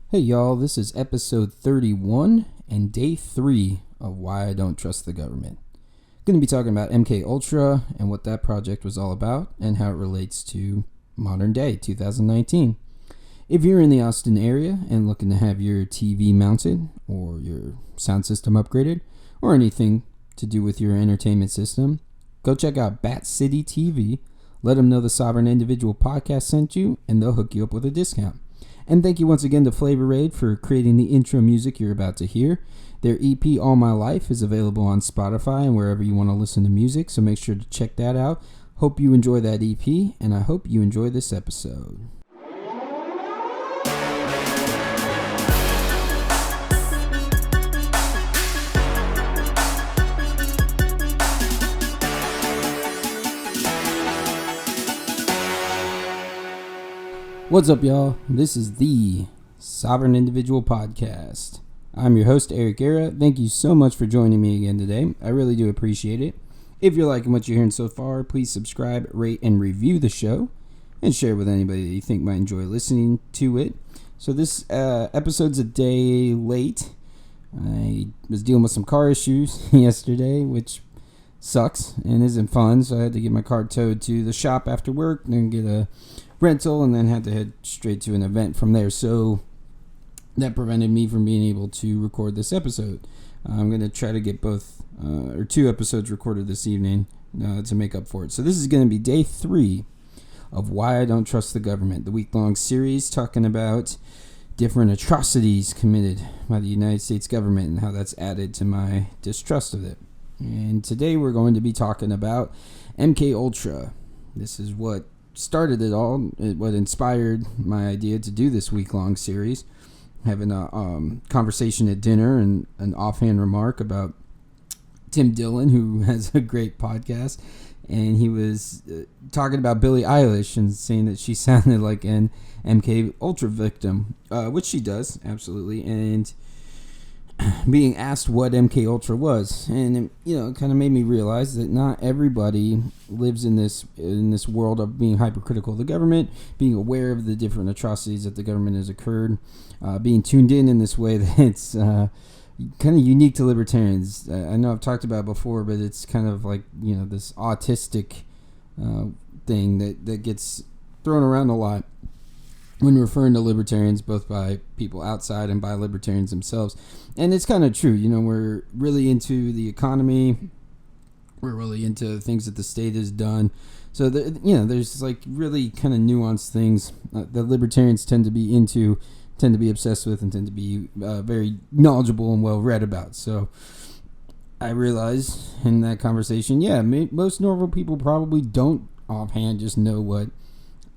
Hey y'all, this is episode 31 and day 3 of Why I Don't Trust the Government. Going to be talking about MK Ultra and what that project was all about and how it relates to modern day 2019. If you're in the Austin area and looking to have your TV mounted or your sound system upgraded or anything to do with your entertainment system, go check out Bat City TV. Let them know the Sovereign Individual podcast sent you and they'll hook you up with a discount. And thank you once again to Flavor Aid for creating the intro music you're about to hear. Their EP, All My Life, is available on Spotify and wherever you want to listen to music, so make sure to check that out. Hope you enjoy that EP, and I hope you enjoy this episode. What's up, y'all? This is the Sovereign Individual Podcast. I'm your host, Eric Guerra. Thank you so much for joining me again today. I really do appreciate it. If you're liking what you're hearing so far, please subscribe, rate, and review the show, and share with anybody that you think might enjoy listening to it. So this episode's a day late. I was dealing with some car issues yesterday, which sucks and isn't fun, so I had to get my car towed to the shop after work, then get a rental, and then had to head straight to an event from there. So that prevented me from being able to record this episode. I'm going to try to get both or 2 episodes recorded this evening to make up for it. So this is going to be day 3 of Why I Don't Trust the Government, the week-long series talking about different atrocities committed by the United States government and how that's added to my distrust of it. And today we're going to be talking about MK Ultra. This is what started it all, what inspired my idea to do this week-long series. Having a conversation at dinner and an offhand remark about Tim Dillon, who has a great podcast, and he was talking about Billie Eilish and saying that she sounded like an MK Ultra victim, which she does, absolutely, and being asked what MK Ultra was, and it kind of made me realize that not everybody lives in this world of being hypercritical of the government, being aware of the different atrocities that the government has occurred, being tuned in this way that's kind of unique to libertarians. I know I've talked about it before, but it's kind of like this autistic thing that gets thrown around a lot when referring to libertarians, both by people outside and by libertarians themselves. And it's kind of true. We're really into the economy. We're really into things that the state has done. So, there's like really kind of nuanced things that libertarians tend to be into, tend to be obsessed with, and tend to be very knowledgeable and well-read about. So I realized in that conversation, most normal people probably don't offhand just know what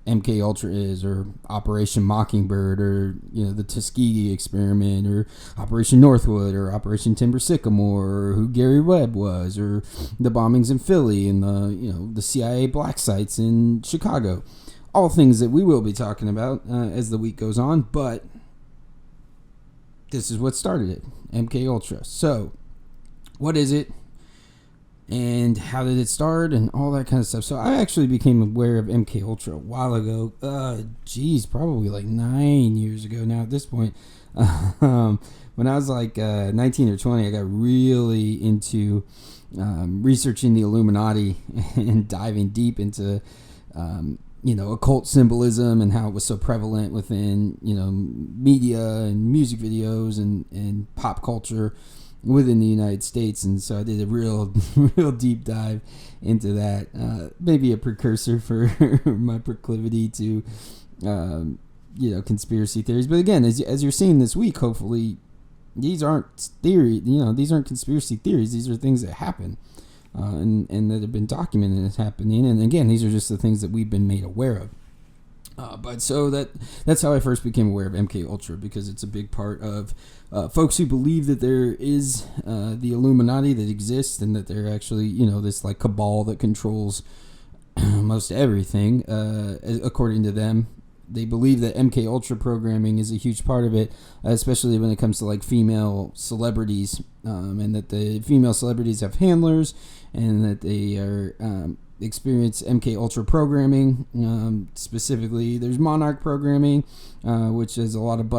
MK Ultra is, or Operation Mockingbird, or the Tuskegee experiment, or Operation Northwood, or Operation Timber Sycamore, or who Gary Webb was, or the bombings in Philly, and the CIA black sites in Chicago. All things that we will be talking about as the week goes on, but this is what started it, MK Ultra. So, what is it? And how did it start, and all that kind of stuff. So I actually became aware of MK Ultra a while ago. Probably like 9 years ago now at this point. When I was like 19 or 20, I got really into researching the Illuminati and diving deep into occult symbolism and how it was so prevalent within media and music videos and pop culture within the United States. And so I did a real deep dive into that, maybe a precursor for my proclivity to conspiracy theories. But again, as you're seeing this week, hopefully these aren't theory, these aren't conspiracy theories. These are things that happen and that have been documented as happening. And again, these are just the things that we've been made aware of. But so that's how I first became aware of MK Ultra, because it's a big part of folks who believe that there is the Illuminati that exists, and that they're actually this like cabal that controls most everything. According to them, they believe that MK Ultra programming is a huge part of it, especially when it comes to like female celebrities, and that the female celebrities have handlers, and that they are experience MK Ultra programming. Specifically, there's Monarch programming, which is a lot of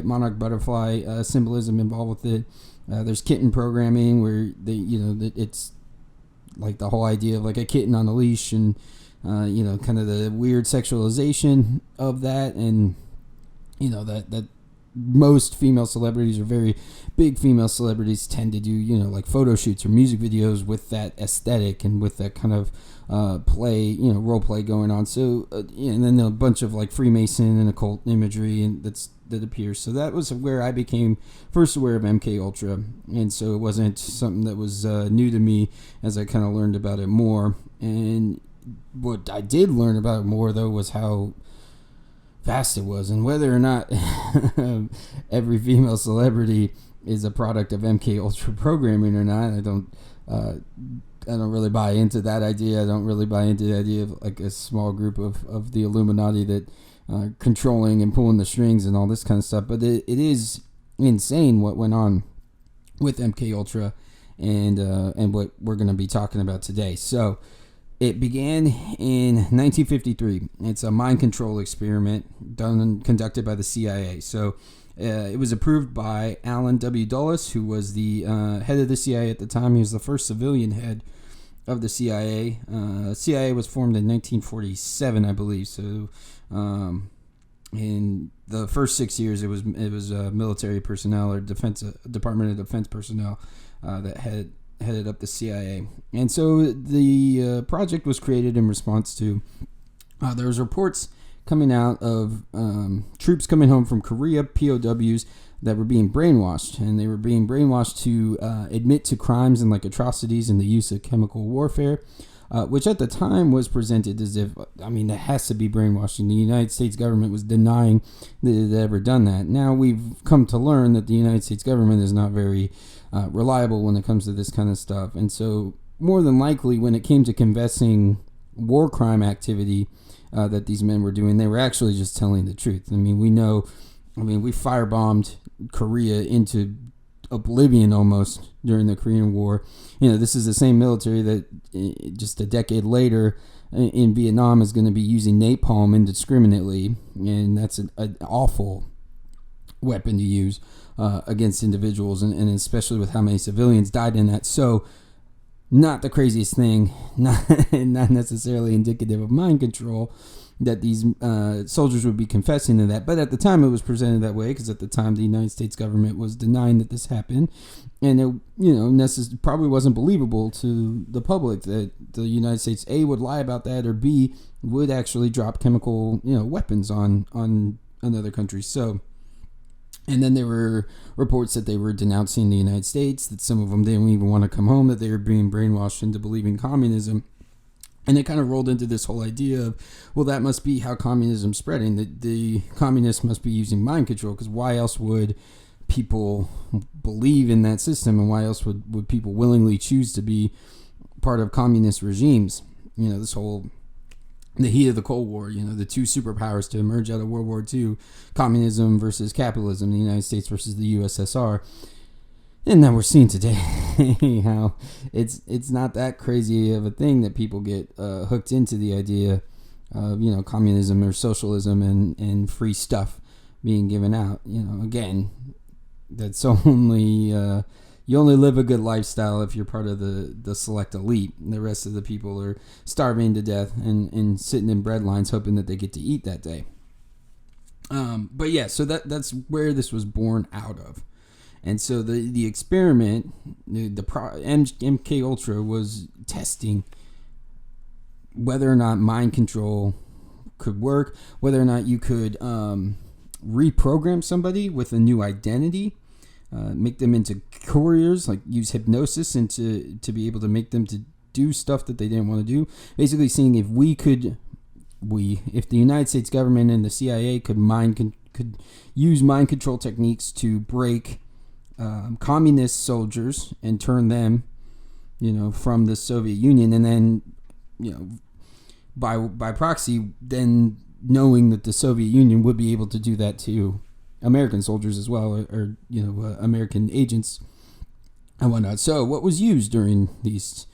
Monarch butterfly symbolism involved with it. There's kitten programming, where it's like the whole idea of like a kitten on a leash, and kind of the weird sexualization of that, and that most female celebrities, or very big female celebrities, tend to do like photo shoots or music videos with that aesthetic and with that kind of role play going on. So and then a bunch of like Freemason and occult imagery and that appears. So that was where I became first aware of MK Ultra, and so it wasn't something that was new to me as I kind of learned about it more. And what I did learn about it more, though, was how vast it was, and whether or not every female celebrity is a product of MK Ultra programming or not. I don't really buy into that idea. I don't really buy into the idea of like a small group of the Illuminati that controlling and pulling the strings and all this kind of stuff. But it is insane what went on with MK Ultra, and what we're going to be talking about today. So it began in 1953. It's a mind control experiment conducted by the CIA. So it was approved by Allen W. Dulles, who was the head of the CIA at the time. He was the first civilian head of the CIA. CIA was formed in 1947, I believe. So in the first 6 years, it was military personnel or Department of Defense personnel that headed up the CIA. And so the project was created in response to there was reports coming out of troops coming home from Korea, POWs, that were being brainwashed, and they were being brainwashed to admit to crimes and like atrocities and the use of chemical warfare, which at the time was presented as if, it has to be brainwashing. The United States government was denying that it had ever done that. Now we've come to learn that the United States government is not very reliable when it comes to this kind of stuff. And so more than likely, when it came to confessing war crime activity that these men were doing, they were actually just telling the truth. We we firebombed Korea into oblivion almost during the Korean War. This is the same military that just a decade later in Vietnam is going to be using napalm indiscriminately, and that's an awful weapon to use against individuals, and especially with how many civilians died in that. So not the craziest thing, not necessarily indicative of mind control that these soldiers would be confessing to that. But at the time it was presented that way, because at the time the United States government was denying that this happened, and it probably wasn't believable to the public that the United States A would lie about that, or B would actually drop chemical weapons on another country. So, and then there were reports that they were denouncing the United States, that some of them didn't even want to come home, that they were being brainwashed into believing communism. And it kind of rolled into this whole idea of, well, that must be how communism's spreading, that the communists must be using mind control, because why else would people believe in that system, and why else would people willingly choose to be part of communist regimes? This whole, the heat of the Cold War, the two superpowers to emerge out of World War II, communism versus capitalism, the United States versus the USSR. And then we're seeing today how it's not that crazy of a thing that people get hooked into the idea of communism or socialism and free stuff being given out. Again, that's only you only live a good lifestyle if you're part of the select elite. The rest of the people are starving to death and sitting in bread lines hoping that they get to eat that day. But yeah, so that's where this was born out of. And so the experiment, MK Ultra was testing whether or not mind control could work, whether or not you could reprogram somebody with a new identity, make them into couriers, like use hypnosis and to be able to make them to do stuff that they didn't want to do. Basically seeing if if the United States government and the CIA could use mind control techniques to break communist soldiers and turn them, from the Soviet Union, and then, by proxy, then knowing that the Soviet Union would be able to do that to American soldiers as well, or American agents and whatnot. So what was used during these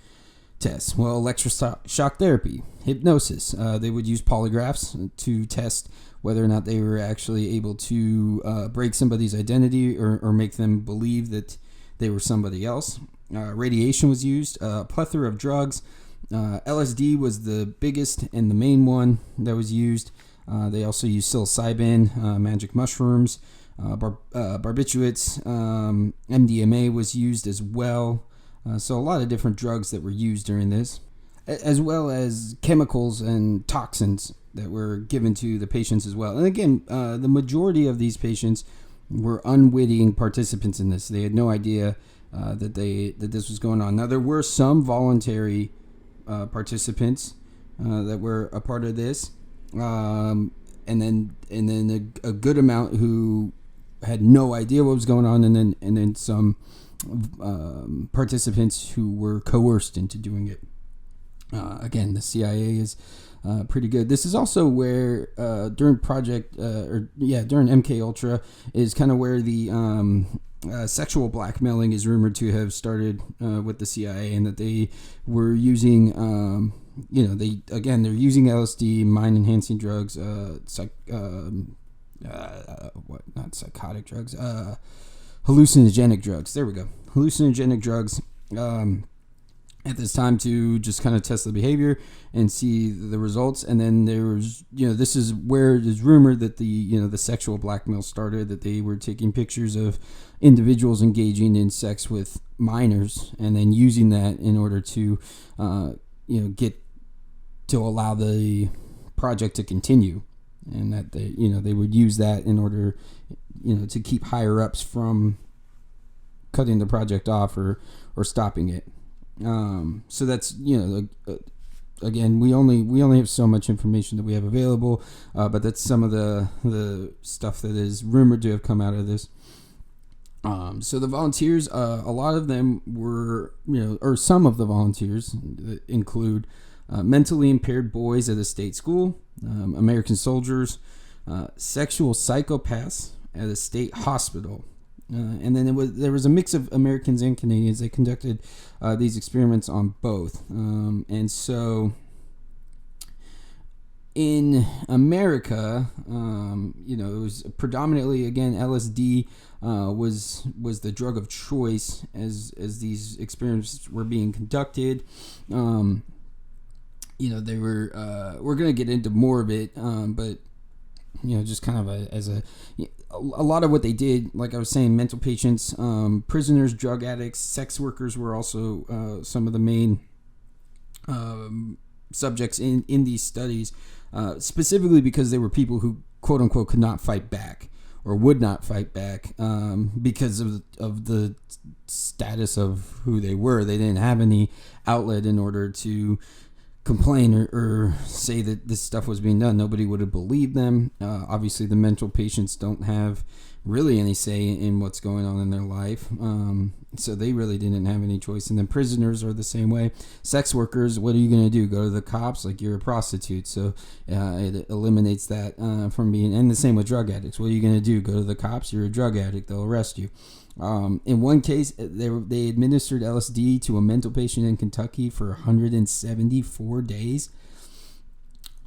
tests? Well, electroshock therapy, hypnosis. They would use polygraphs to test whether or not they were actually able to break somebody's identity or make them believe that they were somebody else. Radiation was used, a plethora of drugs. LSD was the biggest and the main one that was used. They also used psilocybin, magic mushrooms, barbiturates, MDMA was used as well. So a lot of different drugs that were used during this, as well as chemicals and toxins that were given to the patients as well. And again, the majority of these patients were unwitting participants in this. They had no idea that this was going on. Now, there were some voluntary participants that were a part of this, and then a good amount who had no idea what was going on, and then some participants who were coerced into doing it. Again, the CIA is pretty good. This is also where during MK Ultra is kind of where the sexual blackmailing is rumored to have started with the CIA, and that they were using they're using LSD, mind enhancing drugs, not psychotic drugs, hallucinogenic drugs. There we go. Hallucinogenic drugs at this time to just kind of test the behavior and see the results. And then there was, this is where it is rumored that the sexual blackmail started, that they were taking pictures of individuals engaging in sex with minors and then using that in order to, get to allow the project to continue. And that they would use that in order, to keep higher ups from cutting the project off or stopping it. So that's, again, we only have so much information that we have available, but that's some of the stuff that is rumored to have come out of this. So the volunteers, a lot of them were, or some of the volunteers include mentally impaired boys at a state school, American soldiers, sexual psychopaths at a state hospital. And then there was a mix of Americans and Canadians. They conducted these experiments on both. And so in America, it was predominantly, again, LSD was the drug of choice as these experiments were being conducted. They were, we're going to get into more of it, but, just kind of a lot of what they did, like I was saying, mental patients, prisoners, drug addicts, sex workers were also some of the main subjects in these studies, specifically because they were people who, quote unquote, could not fight back or would not fight back because of the status of who they were. They didn't have any outlet in order to complain or say that this stuff was being done. Nobody would have believed them. Obviously, the mental patients don't have really any say in what's going on in their life, so they really didn't have any choice. And then prisoners are the same way. Sex workers, what are you going to do? Go to the cops? Like, you're a prostitute, so it eliminates that from being. And the same with drug addicts. What are you going to do? Go to the cops? You're a drug addict. They'll arrest you. In one case, they administered LSD to a mental patient in Kentucky for 174 days.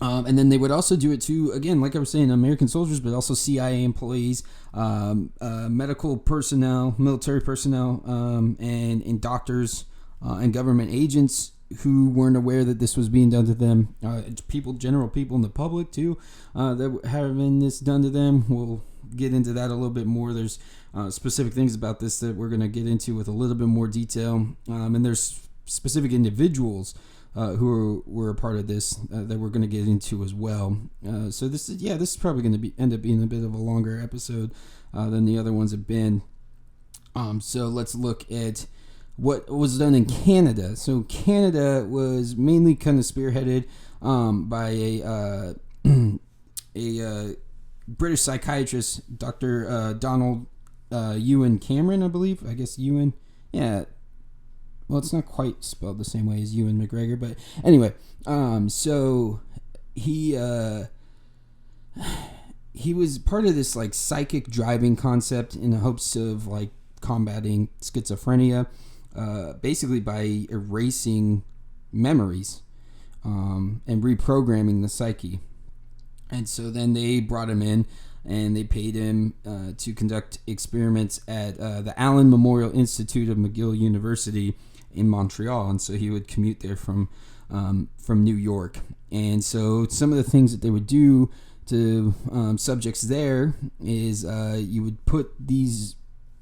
And then they would also do it to, again, like I was saying, American soldiers, but also CIA employees, medical personnel, military personnel, and doctors and government agents who weren't aware that this was being done to them. General people in the public, too, that were having this done to them. We'll get into that a little bit more. There's specific things about this that we're going to get into with a little bit more detail. And there's specific individuals who were a part of this that we're going to get into as well. So this is probably going to end up being a bit of a longer episode than the other ones have been. So let's look at what was done in Canada. So Canada was mainly kind of spearheaded by a British psychiatrist, Dr. Donald Ewan Cameron, I believe. I guess Ewan. Yeah. Well, it's not quite spelled the same way as Ewan McGregor, but anyway. So he was part of this like psychic driving concept in the hopes of like combating schizophrenia, basically by erasing memories and reprogramming the psyche. And so then they brought him in and they paid him to conduct experiments at the Allen Memorial Institute of McGill University in Montreal. And so he would commute there from New York. And so some of the things that they would do to subjects there is you would put these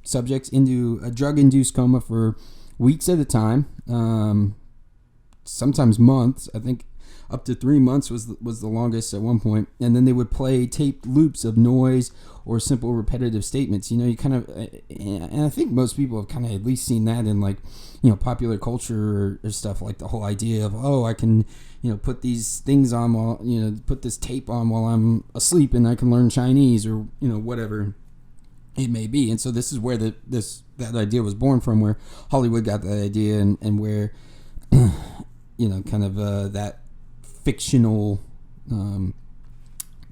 subjects into a drug-induced coma for weeks at a time, sometimes months. I think up to 3 months was the longest at one point. And then they would play taped loops of noise or simple repetitive statements. You kind of, and I think most people have kind of at least seen that in like, popular culture or stuff, like the whole idea of, I can, put these things on while, put this tape on while I'm asleep and I can learn Chinese or, whatever it may be. And so this is where that idea was born from, where Hollywood got that idea and where, kind of that fictional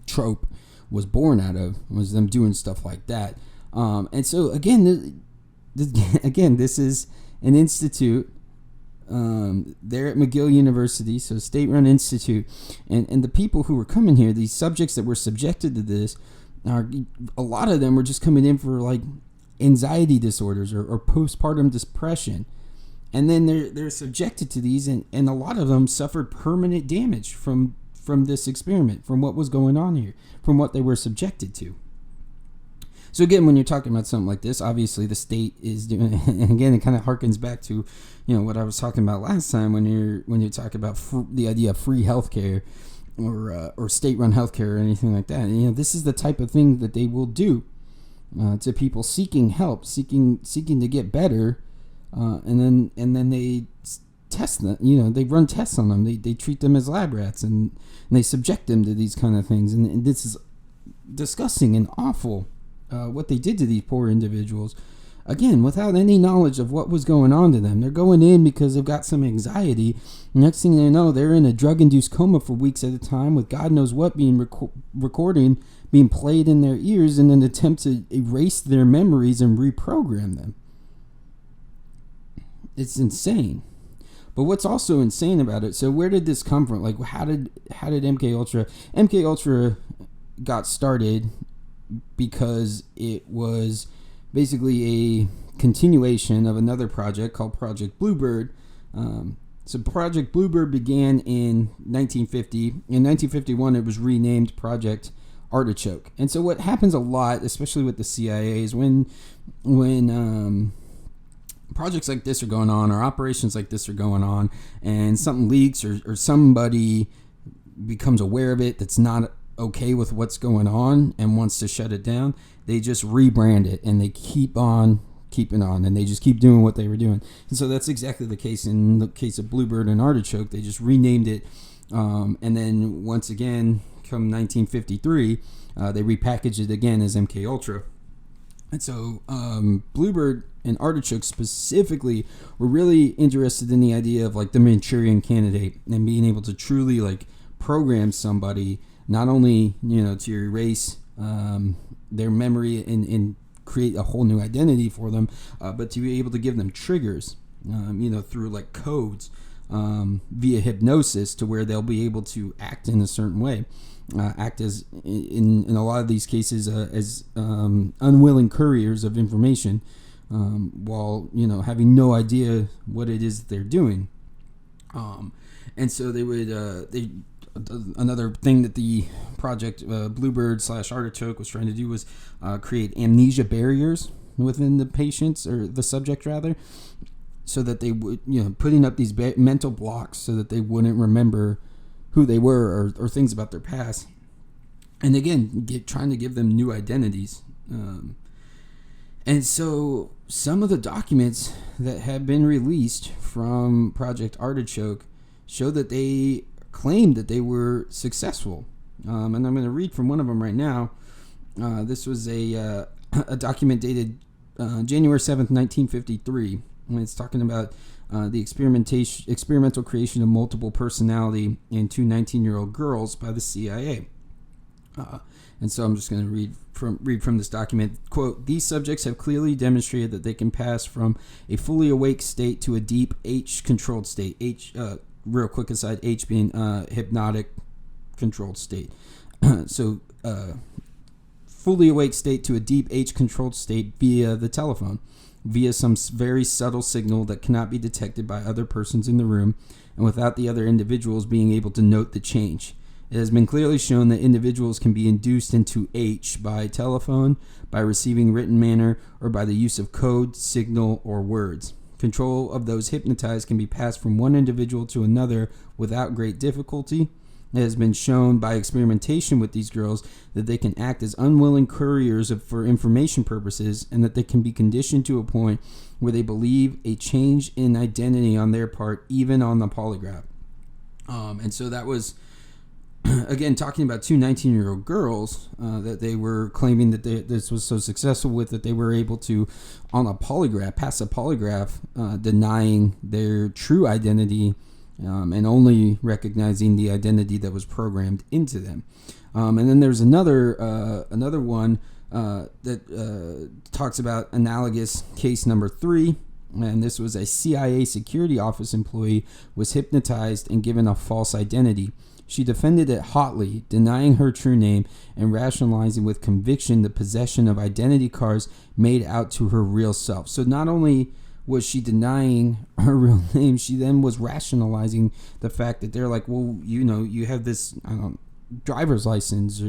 trope was born out of, was them doing stuff like that. And so again, this is an institute there at McGill University, so state-run institute, and the people who were coming here, these subjects that were subjected to this, a lot of them were just coming in for like anxiety disorders or postpartum depression. And then they're subjected to these, and a lot of them suffered permanent damage from this experiment, from what was going on here, from what they were subjected to. So again, when you're talking about something like this, obviously the state is doing, and again, it kind of harkens back to, what I was talking about last time when you're talking about the idea of free healthcare or state-run healthcare or anything like that. This is the type of thing that they will do to people seeking help, seeking to get better. And then they test them, they run tests on them. They treat them as lab rats and they subject them to these kind of things. And this is disgusting and awful, what they did to these poor individuals. Again, without any knowledge of what was going on to them. They're going in because they've got some anxiety. Next thing they know, they're in a drug-induced coma for weeks at a time with God knows what being being played in their ears in an attempt to erase their memories and reprogram them. It's insane. But what's also insane about it, so where did this come from? Like, how did MK Ultra got started because it was basically a continuation of another project called Project Bluebird. So Project Bluebird began in 1950. In 1951, it was renamed Project Artichoke. And so what happens a lot, especially with the CIA, is when projects like this are going on or operations like this are going on and something leaks or somebody becomes aware of it that's not okay with what's going on and wants to shut it down, they just rebrand it and they keep on keeping on and they just keep doing what they were doing. And so that's exactly the case in the case of Bluebird and Artichoke. They just renamed it, and then once again, come 1953, they repackaged it again as MK Ultra. And so Bluebird and Artichoke specifically were really interested in the idea of like the Manchurian Candidate and being able to truly like program somebody, not only to erase their memory and create a whole new identity for them, but to be able to give them triggers, through like codes via hypnosis, to where they'll be able to act in a certain way. Act as in a lot of these cases as unwilling couriers of information, while having no idea what it is that they're doing. And so they would another thing that the project Bluebird / Artichoke was trying to do was create amnesia barriers within the patients, or the subject rather, so that they would putting up these mental blocks so that they wouldn't remember who they were or things about their past, and again trying to give them new identities. And so some of the documents that have been released from Project Artichoke show that they claimed that they were successful, and I'm going to read from one of them right now. This was a document dated January 7th, 1953, and it's talking about the experimental creation of multiple personality in two 19-year-old girls by the CIA. And so I'm just going to read from this document. Quote, "These subjects have clearly demonstrated that they can pass from a fully awake state to a deep H-controlled state." real quick aside, H being hypnotic controlled state. So fully awake state to a deep H controlled state via the telephone, via some very subtle signal that cannot be detected by other persons in the room, and without the other individuals being able to note the change. It has been clearly shown that individuals can be induced into H by telephone, by receiving written manner, or by the use of code, signal, or words. Control of those hypnotized can be passed from one individual to another without great difficulty. It has been shown by experimentation with these girls that they can act as unwilling couriers for information purposes, and that they can be conditioned to a point where they believe a change in identity on their part, even on the polygraph. And so that was, again, talking about two 19-year-old girls that they were claiming that this was so successful with, that they were able to, on a polygraph, pass a polygraph, denying their true identity, and only recognizing the identity that was programmed into them. And then there's another one that talks about analogous case number 3. And this was a CIA security office employee was hypnotized and given a false identity. She defended it hotly, denying her true name and rationalizing with conviction the possession of identity cards made out to her real self. So not only was she denying her real name, she then was rationalizing the fact that they're like, well, you have this driver's license,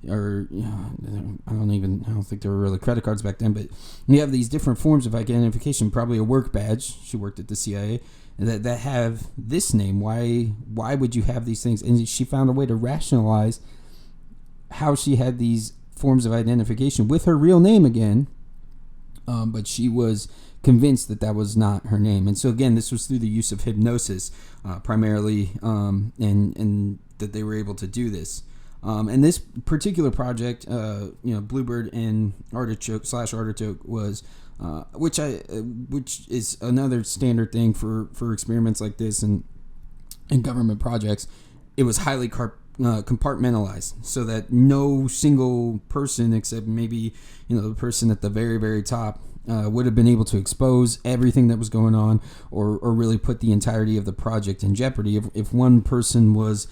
or I don't think there were really credit cards back then, but you have these different forms of identification, probably a work badge. She worked at the CIA. That have this name. Why would you have these things? And she found a way to rationalize how she had these forms of identification with her real name again, but she was convinced that was not her name. And so again, this was through the use of hypnosis primarily, and that they were able to do this. And this particular project, Bluebird and Artichoke was, which is another standard thing for experiments like this and government projects. It was highly compartmentalized, so that no single person, except maybe the person at the very, very top, would have been able to expose everything that was going on, or really put the entirety of the project in jeopardy. If one person was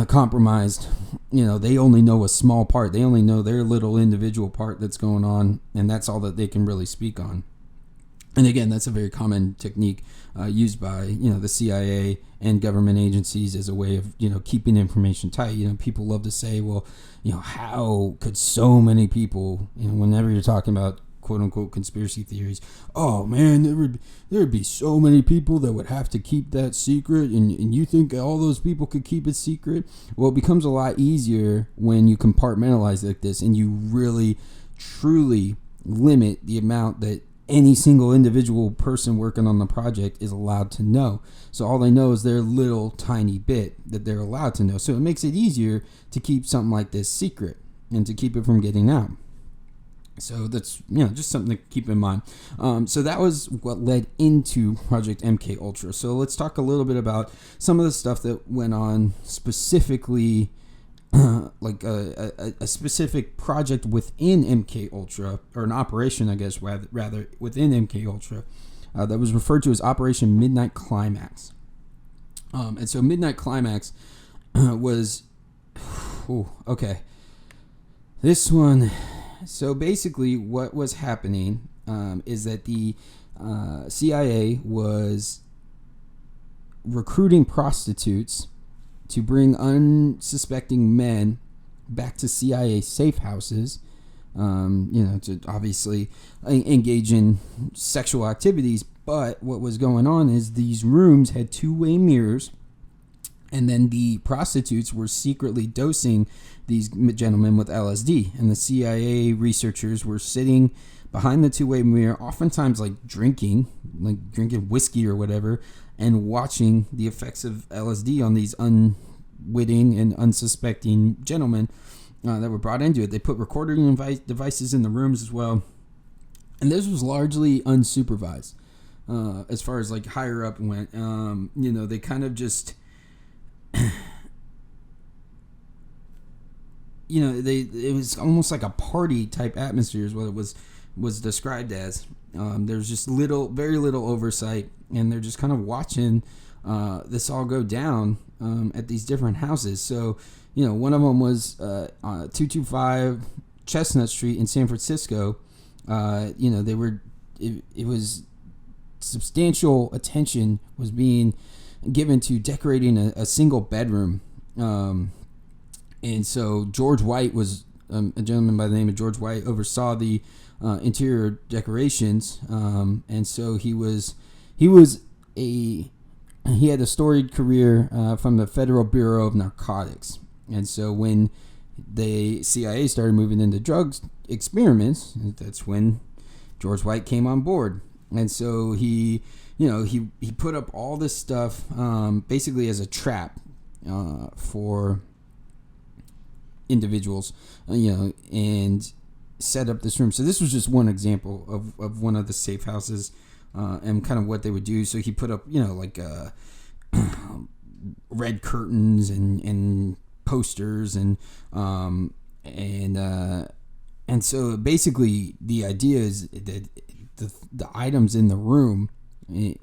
compromised, they only know a small part. They only know their little individual part that's going on, and that's all that they can really speak on. And again, that's a very common technique used by the CIA and government agencies as a way of keeping information tight. People love to say, well, how could so many people, whenever you're talking about quote unquote conspiracy theories, oh man, there would be so many people that would have to keep that secret, and you think all those people could keep it secret? Well, it becomes a lot easier when you compartmentalize like this, and you really truly limit the amount that any single individual person working on the project is allowed to know. So all they know is their little tiny bit that they're allowed to know. So it makes it easier to keep something like this secret and to keep it from getting out. So that's just something to keep in mind. So that was what led into Project MK Ultra. So let's talk a little bit about some of the stuff that went on specifically, like a specific project within MK Ultra, or an operation, I guess, rather within MK Ultra, that was referred to as Operation Midnight Climax. And so Midnight Climax was, okay, this one. So basically what was happening is that the CIA was recruiting prostitutes to bring unsuspecting men back to CIA safe houses, to obviously engage in sexual activities. But what was going on is these rooms had two-way mirrors, and then the prostitutes were secretly dosing these gentlemen with LSD. And the CIA researchers were sitting behind the two-way mirror, oftentimes drinking whiskey or whatever, and watching the effects of LSD on these unwitting and unsuspecting gentlemen that were brought into it. They put recording devices in the rooms as well. And this was largely unsupervised as far as higher up went. They kind of just... it was almost like a party type atmosphere is what it was described as. There's just very little oversight, and they're just kind of watching this all go down at these different houses. So, one of them was 225 Chestnut Street in San Francisco. They were, it was substantial attention was being given to decorating a single bedroom. And so George White was a gentleman by the name of George White oversaw the interior decorations. And so he had a storied career from the Federal Bureau of Narcotics. And so when the CIA started moving into drugs experiments, that's when George White came on board. And so he put up all this stuff basically as a trap for individuals, and set up this room. So this was just one example of one of the safe houses and kind of what they would do. So he put up, red curtains and posters and so basically the idea is that the items in the room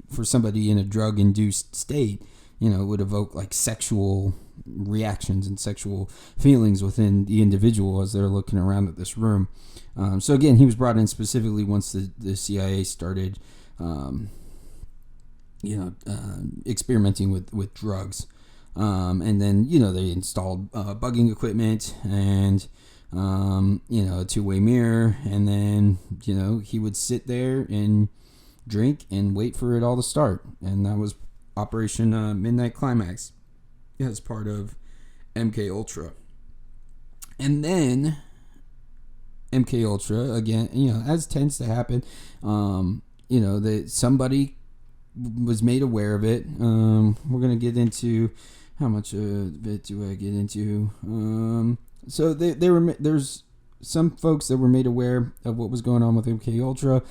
for somebody in a drug-induced state, would evoke like sexual reactions and sexual feelings within the individual as they're looking around at this room. So again, he was brought in specifically once the CIA started, experimenting with drugs. And then, they installed bugging equipment and, a two-way mirror. And then, he would sit there and drink and wait for it all to start. And that was Operation Midnight Climax as part of MK Ultra. And then MK Ultra, again, as tends to happen, that somebody was made aware of it. We're going to get into how much of it do I get into. So there's some folks that were made aware of what was going on with MK Ultra.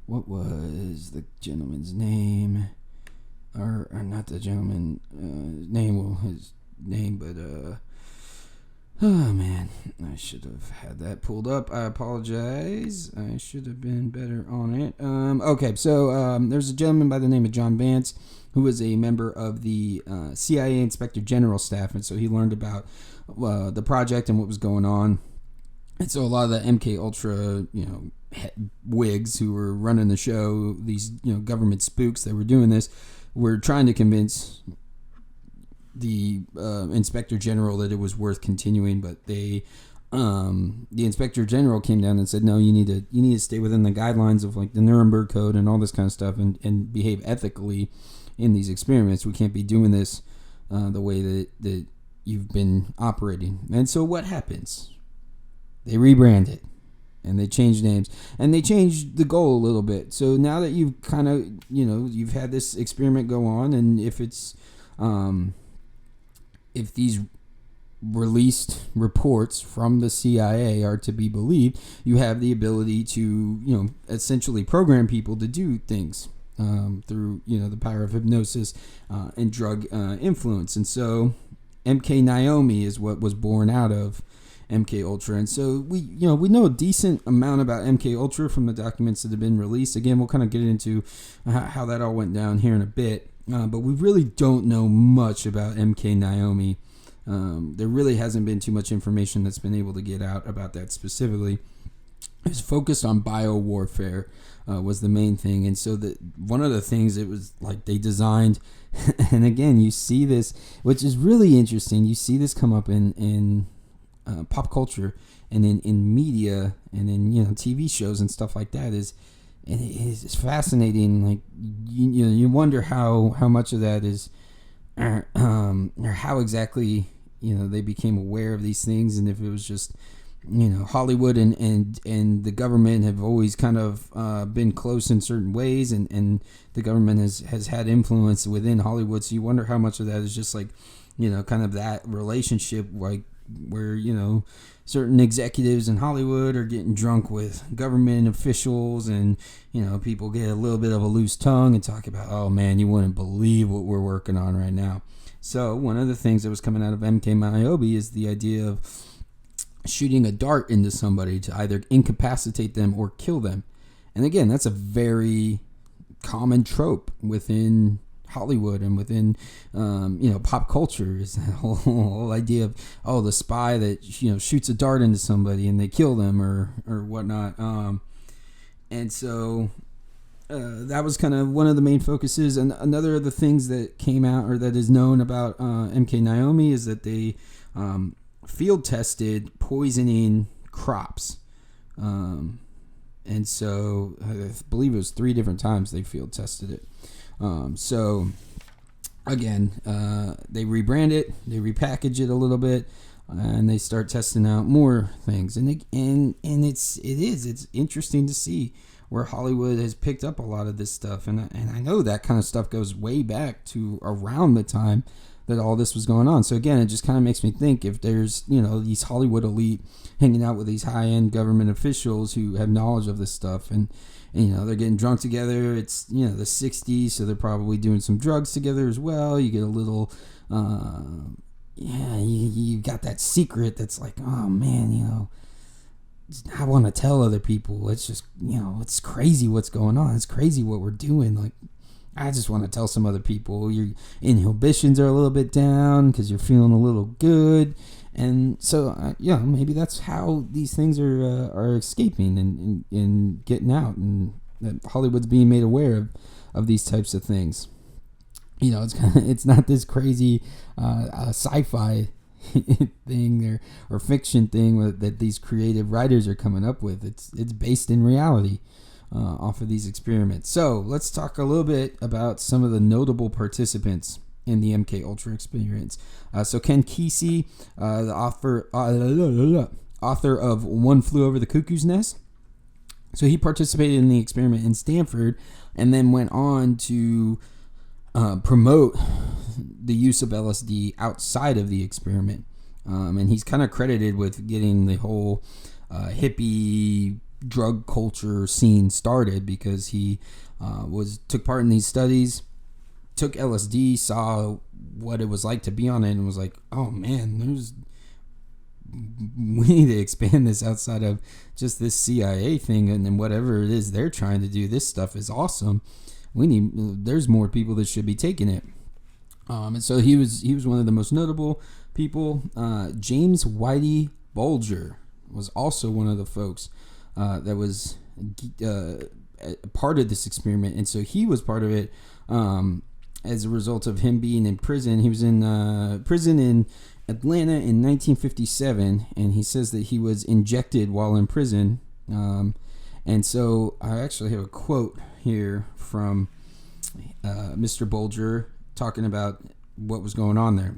What was the gentleman's name? Or not the gentleman name, well, his name, but oh man, I should have had that pulled up. I apologize. I should have been better on it. Okay, so there's a gentleman by the name of John Vance who was a member of the CIA Inspector General staff, and so he learned about the project and what was going on. And so a lot of the MK Ultra, wigs who were running the show, these government spooks that were doing this, were trying to convince the Inspector General that it was worth continuing, but the Inspector General came down and said, no, you need to stay within the guidelines of like the Nuremberg Code and all this kind of stuff, and behave ethically in these experiments. We can't be doing this the way that you've been operating. And so what happens? They rebrand it, and they change names, and they changed the goal a little bit. So now that you've kind of, you've had this experiment go on, and if it's, if these released reports from the CIA are to be believed, you have the ability to, essentially program people to do things through, the power of hypnosis and drug influence. And so MK Naomi is what was born out of MK Ultra. And so we know a decent amount about MK Ultra from the documents that have been released. Again, we'll kind of get into how that all went down here in a bit. But we really don't know much about MK Naomi. There really hasn't been too much information that's been able to get out about that specifically. It was focused on biowarfare was the main thing. And so one of the things it was like they designed, and again, you see this, which is really interesting. You see this come up in pop culture and in media and in TV shows and stuff like that. It's fascinating. Like you wonder how much of that is or how exactly they became aware of these things, and if it was just Hollywood and the government have always kind of been close in certain ways, and the government has had influence within Hollywood. So you wonder how much of that is just like kind of that relationship, like where certain executives in Hollywood are getting drunk with government officials, and people get a little bit of a loose tongue and talk about, oh man, you wouldn't believe what we're working on right now. So one of the things that was coming out of MK Naomi is the idea of shooting a dart into somebody to either incapacitate them or kill them. And again, that's a very common trope within Hollywood and within pop culture, is that whole idea of the spy that shoots a dart into somebody and they kill them or whatnot. And so that was kind of one of the main focuses. And another of the things that came out, or that is known about MK Naomi, is that they field tested poisoning crops. And so I believe it was 3 different times they field tested it. So again, they rebrand it, they repackage it a little bit, and they start testing out more things. And it's interesting to see where Hollywood has picked up a lot of this stuff. And I know that kind of stuff goes way back to around the time that all this was going on. So again, it just kind of makes me think, if there's, these Hollywood elite hanging out with these high-end government officials who have knowledge of this stuff, and they're getting drunk together. It's, the 60s, so they're probably doing some drugs together as well. You get a little, you got that secret that's like, oh man, I want to tell other people. It's just, it's crazy what's going on. It's crazy what we're doing. Like, I just want to tell some other people. Your inhibitions are a little bit down because you're feeling a little good. And so, maybe that's how these things are escaping and getting out, and that Hollywood's being made aware of these types of things. It's not this crazy sci-fi thing or fiction thing that these creative writers are coming up with. It's based in reality off of these experiments. So let's talk a little bit about some of the notable participants in the MK Ultra experience. So Ken Kesey, the author of One Flew Over the Cuckoo's Nest. So he participated in the experiment in Stanford and then went on to promote the use of LSD outside of the experiment. And he's kind of credited with getting the whole hippie drug culture scene started, because he took part in these studies, took LSD, saw what it was like to be on it, and was like, oh man, we need to expand this outside of just this CIA thing, and then whatever it is they're trying to do. This stuff is awesome. There's more people that should be taking it. And so he was one of the most notable people. James Whitey Bulger was also one of the folks that was part of this experiment, and so he was part of it as a result of him being in prison. He was in prison in Atlanta in 1957, and he says that he was injected while in prison. And so I actually have a quote here from Mr. Bulger talking about what was going on there.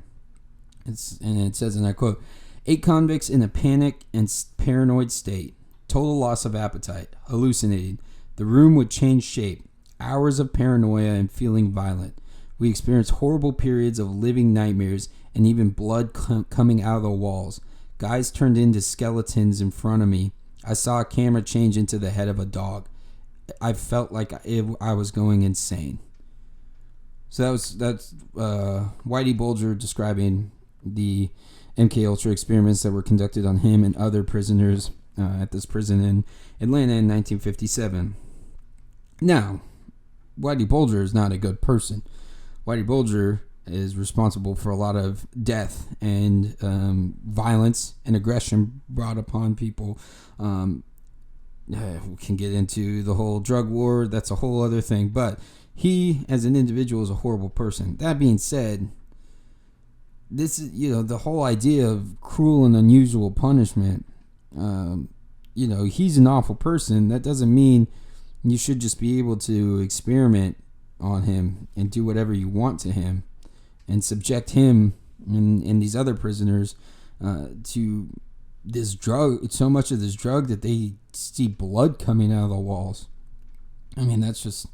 And it says, and I quote, 8 convicts in a panic and paranoid state. Total loss of appetite. Hallucinating. The room would change shape. Hours of paranoia and feeling violent. We experienced horrible periods of living nightmares and even blood coming out of the walls. Guys turned into skeletons in front of me. I saw a camera change into the head of a dog. I felt like I was going insane. So that's Whitey Bulger describing the MK Ultra experiments that were conducted on him and other prisoners at this prison in Atlanta in 1957. Now, Whitey Bulger is not a good person. Whitey Bulger is responsible for a lot of death and violence and aggression brought upon people. We can get into the whole drug war. That's a whole other thing. But he, as an individual, is a horrible person. That being said, this is, the whole idea of cruel and unusual punishment. He's an awful person. That doesn't mean you should just be able to experiment on him and do whatever you want to him and subject him and these other prisoners to this drug, so much of this drug that they see blood coming out of the walls. I mean, that's just,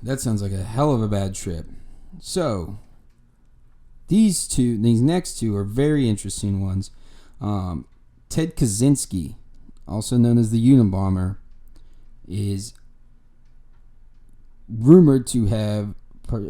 that sounds like a hell of a bad trip. So, these next two are very interesting ones. Ted Kaczynski, also known as the Unabomber, is rumored to have...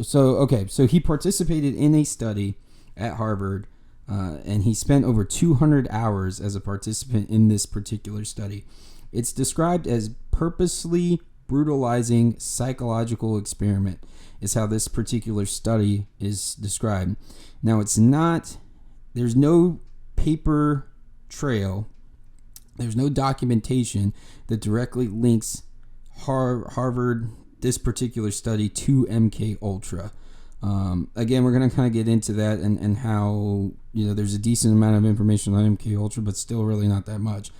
So he participated in a study at Harvard, and he spent over 200 hours as a participant in this particular study. It's described as purposely brutalizing psychological experiment, is how this particular study is described. Now, there's no paper trail, there's no documentation that directly links Harvard, this particular study, to MK Ultra. Again, we're going to kind of get into that and how, there's a decent amount of information on MK Ultra, but still really not that much.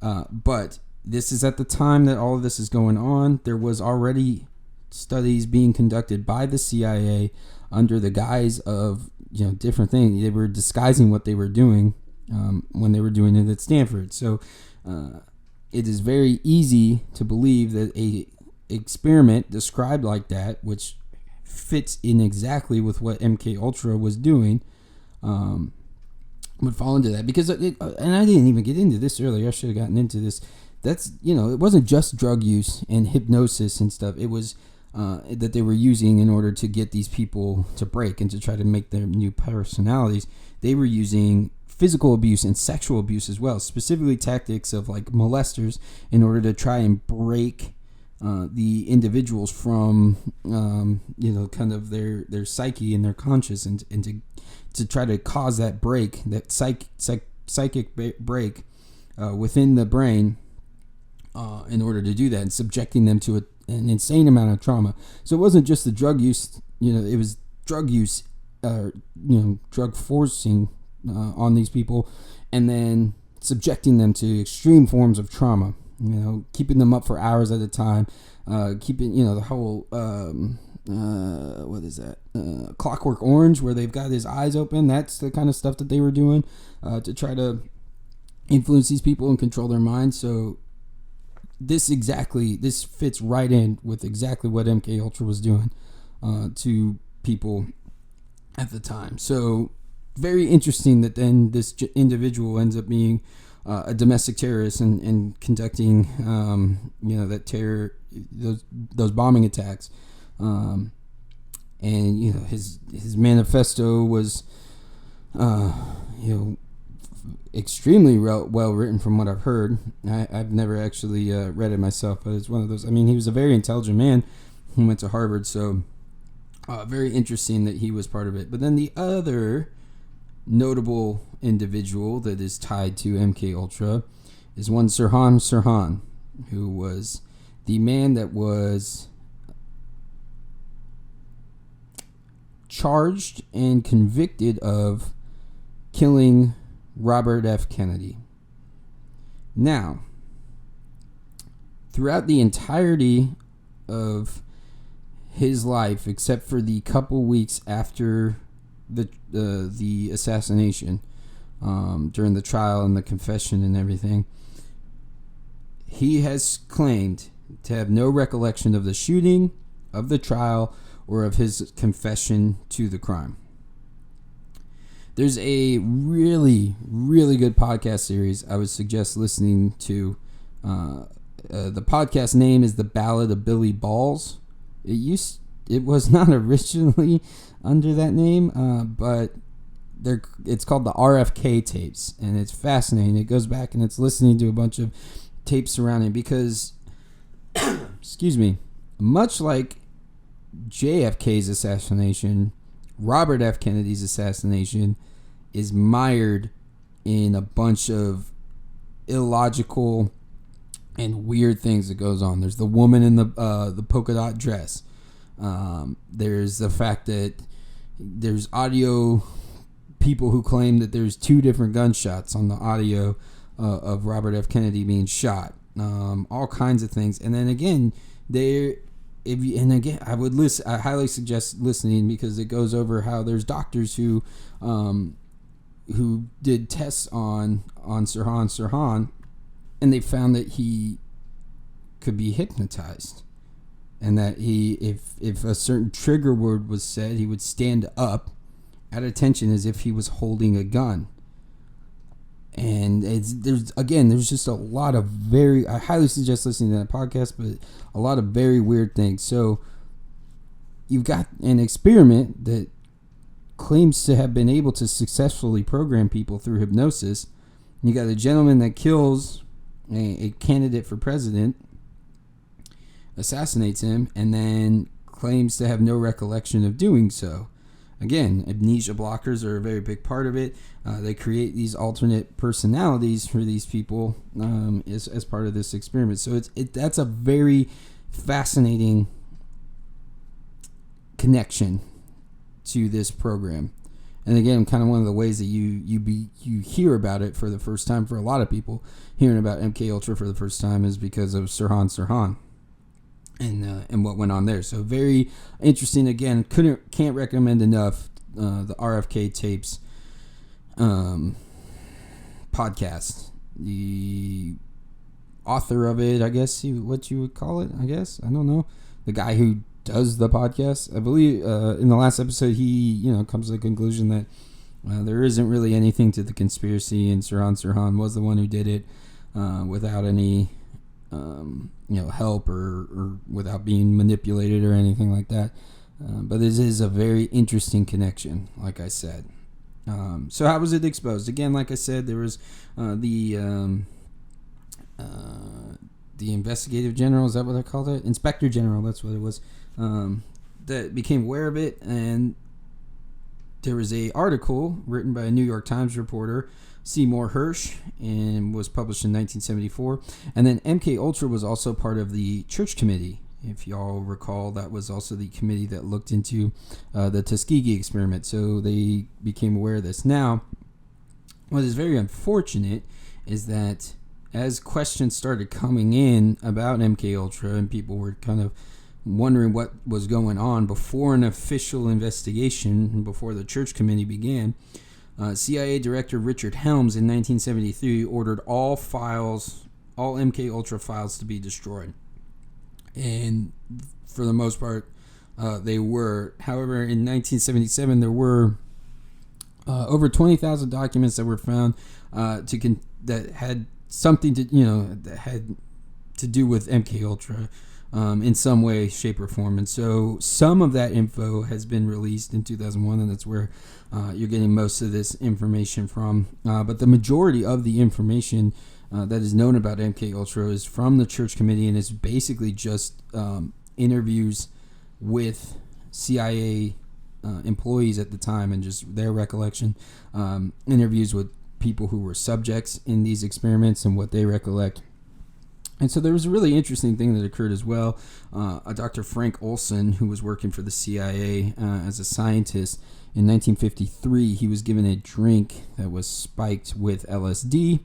But this is at the time that all of this is going on. There was already studies being conducted by the CIA under the guise of, different things. They were disguising what they were doing when they were doing it at Stanford. So it is very easy to believe that a experiment described like that, which fits in exactly with what MK Ultra was doing, would fall into that. Because and I didn't even get into this earlier. I should have gotten into this. That's, it wasn't just drug use and hypnosis and stuff. It was that they were using in order to get these people to break and to try to make their new personalities. They were using physical abuse and sexual abuse as well, specifically tactics of like molesters, in order to try and break the individuals from kind of their psyche and their conscious, and to try to cause that break, that psychic break within the brain, in order to do that, and subjecting them to an insane amount of trauma. So it wasn't just the drug use, it was drug use, drug forcing on these people, and then subjecting them to extreme forms of trauma, keeping them up for hours at a time, keeping, the whole, what is that? Clockwork Orange, where they've got his eyes open. That's the kind of stuff that they were doing to try to influence these people and control their minds. So this fits right in with exactly what MK Ultra was doing to people at the time. So very interesting that then this individual ends up being a domestic terrorist and conducting that terror, those bombing attacks, and his manifesto was extremely well written from what I've heard. I've never actually read it myself, but it's one of those. I mean, he was a very intelligent man who went to Harvard, so very interesting that he was part of it. But then the other notable individual that is tied to MK Ultra is one Sirhan Sirhan, who was the man that was charged and convicted of killing Robert F. Kennedy. Now, throughout the entirety of his life, except for the couple weeks after the assassination, during the trial and the confession and everything, he has claimed to have no recollection of the shooting, of the trial, or of his confession to the crime. There's a really, really good podcast series I would suggest listening to. The podcast name is The Ballad of Billy Balls. It was not originally under that name, but it's called the RFK tapes, and it's fascinating. It goes back and it's listening to a bunch of tapes surrounding, because excuse me, much like JFK's assassination, Robert F. Kennedy's assassination is mired in a bunch of illogical and weird things that goes on. There's the woman in the polka dot dress. There's the fact that there's audio people who claim that there's two different gunshots on the audio of Robert F. Kennedy being shot. All kinds of things. And then again, I highly suggest listening, because it goes over how there's doctors who did tests on Sirhan Sirhan, and they found that he could be hypnotized, and that if a certain trigger word was said, he would stand up at attention as if he was holding a gun. And there's just a lot of I highly suggest listening to that podcast, but a lot of very weird things. So you've got an experiment that claims to have been able to successfully program people through hypnosis. You got a gentleman that kills a candidate for president, assassinates him, and then claims to have no recollection of doing so. Again, amnesia blockers are a very big part of it. They create these alternate personalities for these people as part of this experiment. So that's a very fascinating connection to this program. And again, kind of one of the ways that you hear about it for the first time, for a lot of people, hearing about MK Ultra for the first time is because of Sirhan Sirhan and what went on there. So very interesting. Again, can't recommend enough the RFK tapes podcast. The author of it, I guess what you would call it, I don't know, the guy who does the podcast, I believe in the last episode he comes to the conclusion that there isn't really anything to the conspiracy, and Sirhan Sirhan was the one who did it without any help or without being manipulated or anything like that. But this is a very interesting connection, like I said. So how was it exposed? Again, like I said, there was the investigative general, is that what I called it? Inspector General, that's what it was, that became aware of it, and there was a article written by a New York Times reporter, Seymour Hersh, and was published in 1974. And then MK Ultra was also part of the Church Committee. If y'all recall, that was also the committee that looked into the Tuskegee experiment. So they became aware of this. Now, what is very unfortunate is that as questions started coming in about MK Ultra and people were kind of wondering what was going on before an official investigation, before the Church Committee began, CIA Director Richard Helms in 1973 ordered all MK Ultra files to be destroyed. And for the most part, they were. However, in 1977, there were over 20,000 documents that were found that had something that had to do with MK Ultra in some way, shape, or form. And so some of that info has been released in 2001, and that's where you're getting most of this information from. But the majority of the information that is known about MK Ultra is from the Church Committee, and it's basically just interviews with CIA employees at the time and just their recollection, interviews with people who were subjects in these experiments and what they recollect. And so there was a really interesting thing that occurred as well. A Dr. Frank Olson, who was working for the CIA as a scientist, in 1953, he was given a drink that was spiked with LSD.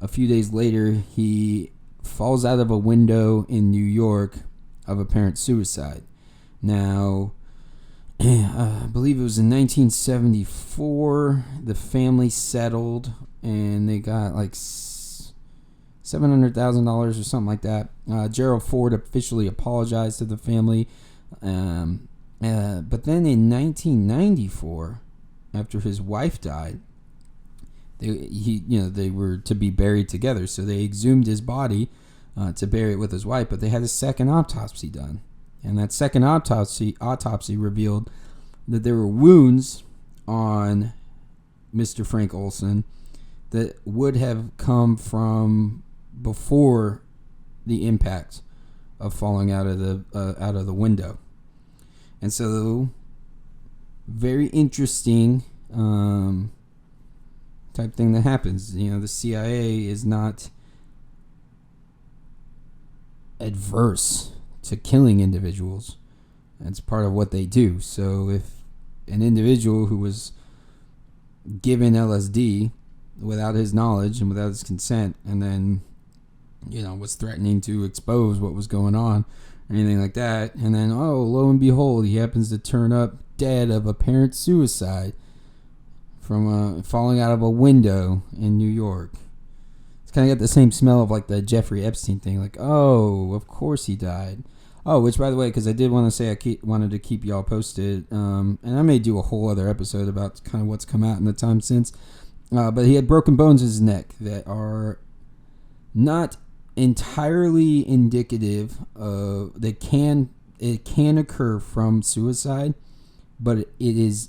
A few days later, he falls out of a window in New York of apparent suicide. Now, I believe it was in 1974, the family settled and they got like $700,000 or something like that. Gerald Ford officially apologized to the family. But then in 1994, after his wife died, they were to be buried together. So they exhumed his body to bury it with his wife, but they had a second autopsy done. And that second autopsy revealed that there were wounds on Mr. Frank Olson that would have come from before the impact of falling out of the window. And so, very interesting type thing that happens. The CIA is not adverse to killing individuals. That's part of what they do. So if an individual who was given LSD without his knowledge and without his consent, and then was threatening to expose what was going on or anything like that, and then lo and behold, he happens to turn up dead of apparent suicide from falling out of a window in New York. It's kind of got the same smell of like the Jeffrey Epstein thing, like, of course he died. Which, by the way, because I did want to say wanted to keep y'all posted, and I may do a whole other episode about kind of what's come out in the time since, but he had broken bones in his neck that are not entirely indicative of, it can occur from suicide, but it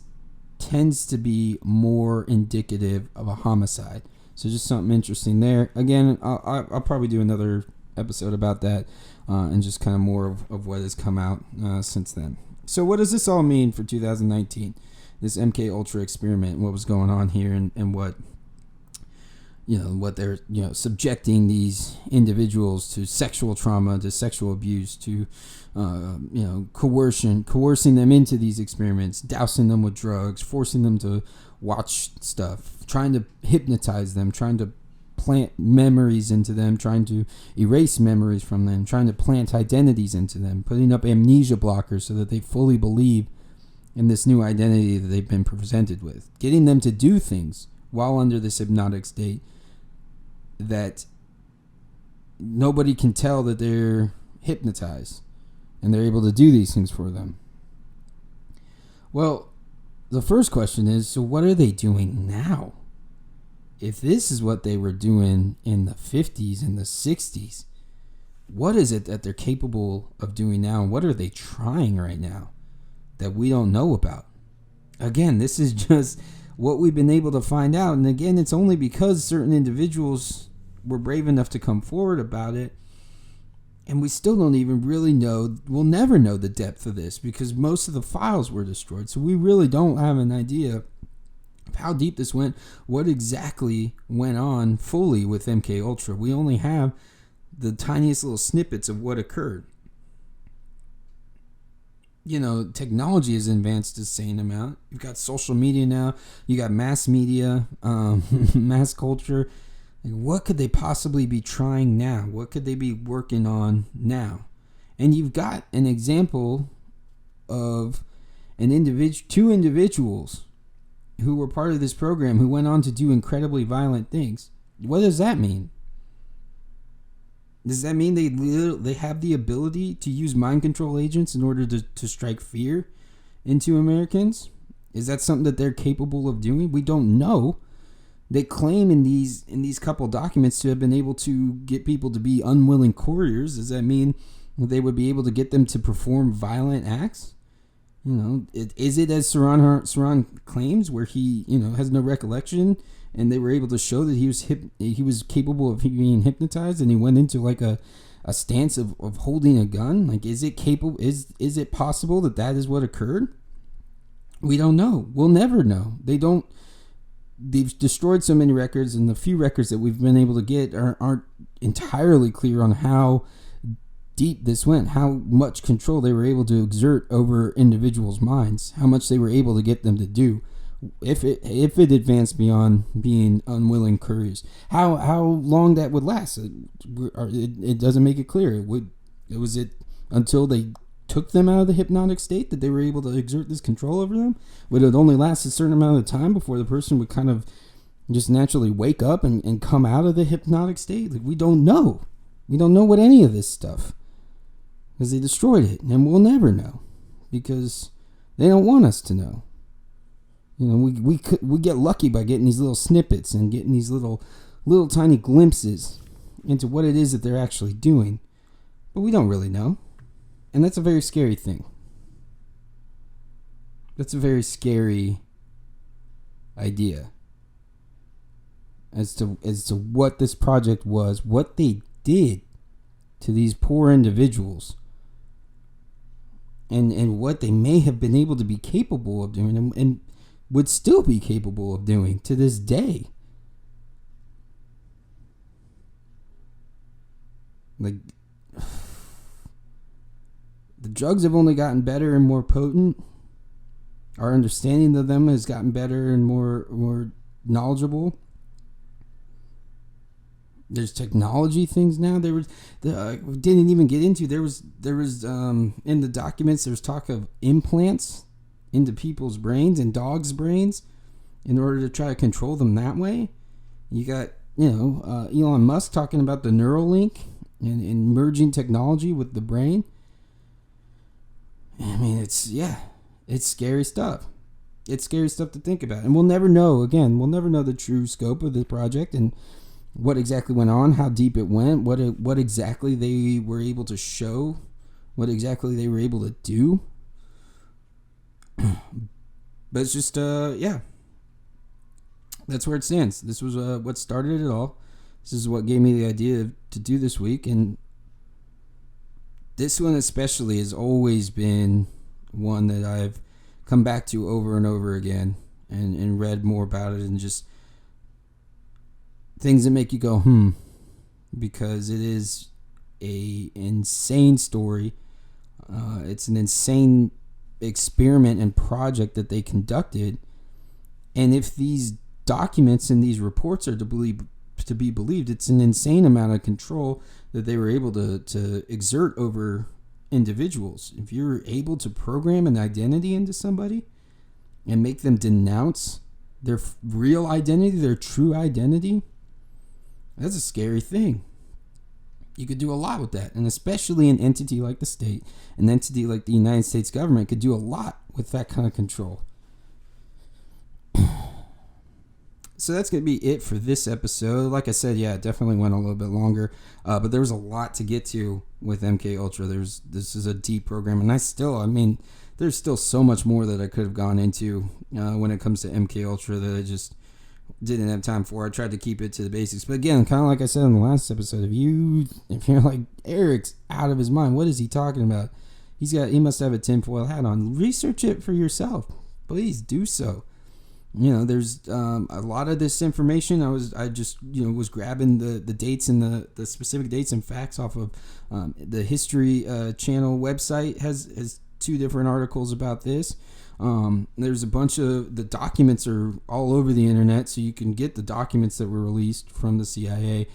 tends to be more indicative of a homicide. So just something interesting there. Again, I'll probably do another episode about that, and just kind of more of what has come out since then. So what does this all mean for 2019? This MK Ultra experiment, what was going on here, and what what they're subjecting these individuals to: sexual trauma, to sexual abuse, to coercing them into these experiments, dousing them with drugs, forcing them to watch stuff, trying to hypnotize them, trying to plant memories into them, trying to erase memories from them, trying to plant identities into them, putting up amnesia blockers so that they fully believe in this new identity that they've been presented with, getting them to do things while under this hypnotic state that nobody can tell that they're hypnotized, and they're able to do these things for them. Well, the first question is, so what are they doing now? If this is what they were doing in the 50s and the 60s, what is it that they're capable of doing now? And what are they trying right now that we don't know about? Again, this is just what we've been able to find out. And again, it's only because certain individuals were brave enough to come forward about it. And we still don't even really know. We'll never know the depth of this because most of the files were destroyed. So we really don't have an idea of how deep this went, what exactly went on fully with MK Ultra. We only have the tiniest little snippets of what occurred. Technology has advanced a insane amount. You've got social media now. You got mass media, mass culture. What could they possibly be trying now? What could they be working on now? And you've got an example of two individuals who were part of this program who went on to do incredibly violent things. What does that mean? Does that mean they have the ability to use mind control agents in order to strike fear into Americans? Is that something that they're capable of doing? We don't know. They claim in these couple documents to have been able to get people to be unwilling couriers. Does that mean they would be able to get them to perform violent acts? Is it as Saran claims, where he has no recollection, and they were able to show that he was capable of being hypnotized, and he went into like a stance of holding a gun? Like, is it capable? Is it possible that is what occurred? We don't know. We'll never know. They've destroyed so many records, and the few records that we've been able to get aren't entirely clear on how deep this went, how much control they were able to exert over individuals' minds, how much they were able to get them to do, if it advanced beyond being unwilling couriers, how long that would last. It doesn't make it clear. Was it until they took them out of the hypnotic state that they were able to exert this control over them? Would it only last a certain amount of time before the person would kind of just naturally wake up and come out of the hypnotic state? Like, we don't know. We don't know what any of this stuff, because they destroyed it, and we'll never know because they don't want us to know. We get lucky by getting these little snippets and getting these little tiny glimpses into what it is that they're actually doing, but we don't really know. And that's a very scary thing. That's a very scary idea as to what this project was, what they did to these poor individuals, and what they may have been able to be capable of doing, and would still be capable of doing to this day. Like, the drugs have only gotten better and more potent. Our understanding of them has gotten better and more knowledgeable. There's technology things now. We didn't even get into. There was in the documents, there was talk of implants into people's brains and dogs' brains in order to try to control them that way. You got Elon Musk talking about the Neuralink and merging technology with the brain. I mean, it's scary stuff. It's scary stuff to think about. And we'll never know the true scope of the project and what exactly went on, how deep it went, what exactly they were able to show, what exactly they were able to do. But it's just, that's where it stands. This was what started it all. This is what gave me the idea to do this week. And this one especially has always been one that I've come back to over and over again, and read more about it, and just things that make you go, because it is a insane story. It's an insane experiment and project that they conducted. And if these documents and these reports are to be believed, it's an insane amount of control that they were able to exert over individuals. If you're able to program an identity into somebody and make them denounce their real identity, their true identity, that's a scary thing. You could do a lot with that, and especially an entity like the state, an entity like the United States government could do a lot with that kind of control. So that's going to be it for this episode. Like I said, it definitely went a little bit longer, but there was a lot to get to with MK Ultra. This is a deep program, and there's still so much more that I could have gone into when it comes to MK Ultra that I just didn't have time for. I tried to keep it to the basics, but again, kind of like I said in the last episode, if you're like, Eric's out of his mind, what is he talking about? He must have a tinfoil hat on. Research it for yourself. Please do so. There's a lot of this information. I just was grabbing the dates and the specific dates and facts off of the History Channel website has 2 different articles about this. There's a bunch of the documents are all over the internet, so you can get the documents that were released from the CIA,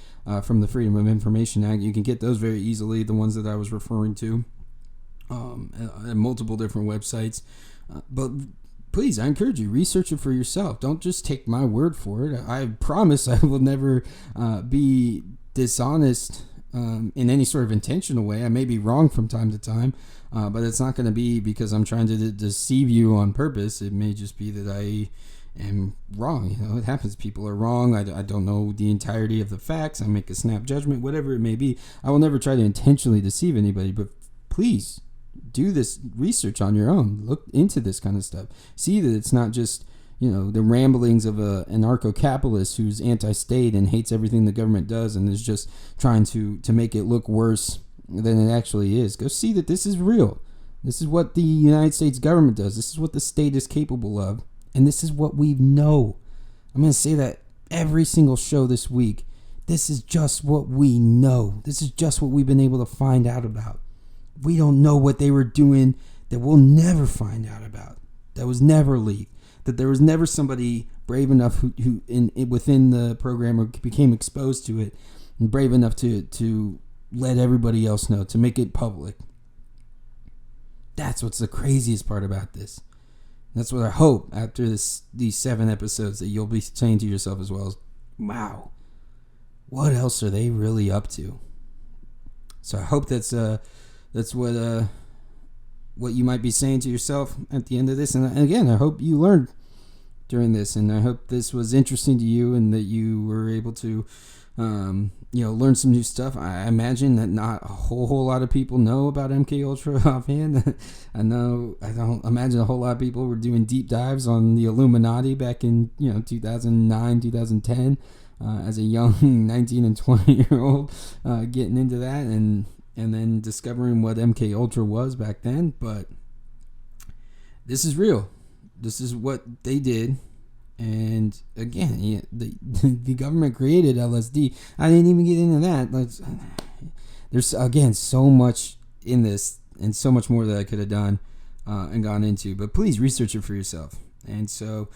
from the Freedom of Information Act. You can get those very easily, the ones that I was referring to, at multiple different websites. But please, I encourage you, research it for yourself. Don't just take my word for it. I promise I will never be dishonest in any sort of intentional way. I may be wrong from time to time, but it's not going to be because I'm trying to deceive you on purpose. It may just be that I am wrong. It happens. People are wrong. I don't know the entirety of the facts. I make a snap judgment, whatever it may be. I will never try to intentionally deceive anybody, but please do this research on your own. Look into this kind of stuff. See that it's not just, the ramblings of an anarcho-capitalist who's anti-state and hates everything the government does and is just trying to make it look worse than it actually is. Go see that this is real. This is what the United States government does. This is what the state is capable of. And this is what we know. I'm going to say that every single show this week. This is just what we know. This is just what we've been able to find out about. We don't know what they were doing that we'll never find out about. That was never leaked. That there was never somebody brave enough who within the program or became exposed to it and brave enough to let everybody else know, to make it public. That's what's the craziest part about this. That's what I hope after these 7 episodes that you'll be saying to yourself as well as, wow, what else are they really up to? So I hope that's what you might be saying to yourself at the end of this. And again, I hope you learned during this, and I hope this was interesting to you and that you were able to learn some new stuff. I imagine that not a whole lot of people know about MK Ultra offhand. I don't imagine a whole lot of people were doing deep dives on the Illuminati back in 2009, 2010, as a young 19 and 20-year-old, getting into that and then discovering what MK Ultra was back then. But this is real. This is what they did. And again, the government created LSD. I didn't even get into that. There's, again, so much in this and so much more that I could have done and gone into. But please research it for yourself. And so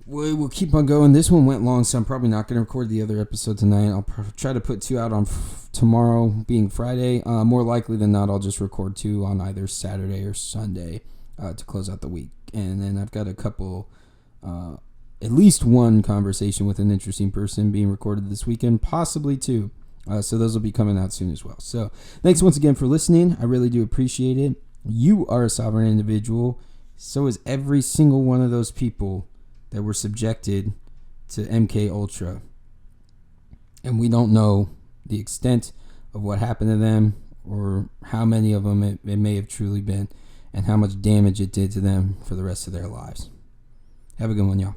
we'll keep on going. This one went long, so I'm probably not going to record the other episode tonight. I'll try to put 2 out on tomorrow, being Friday. More likely than not, I'll just record 2 on either Saturday or Sunday to close out the week. And then I've got a couple, at least one conversation with an interesting person being recorded this weekend, possibly 2. So those will be coming out soon as well. So thanks once again for listening. I really do appreciate it. You are a sovereign individual. So is every single one of those people that were subjected to MK Ultra. And we don't know the extent of what happened to them or how many of them it may have truly been and how much damage it did to them for the rest of their lives. Have a good one, y'all.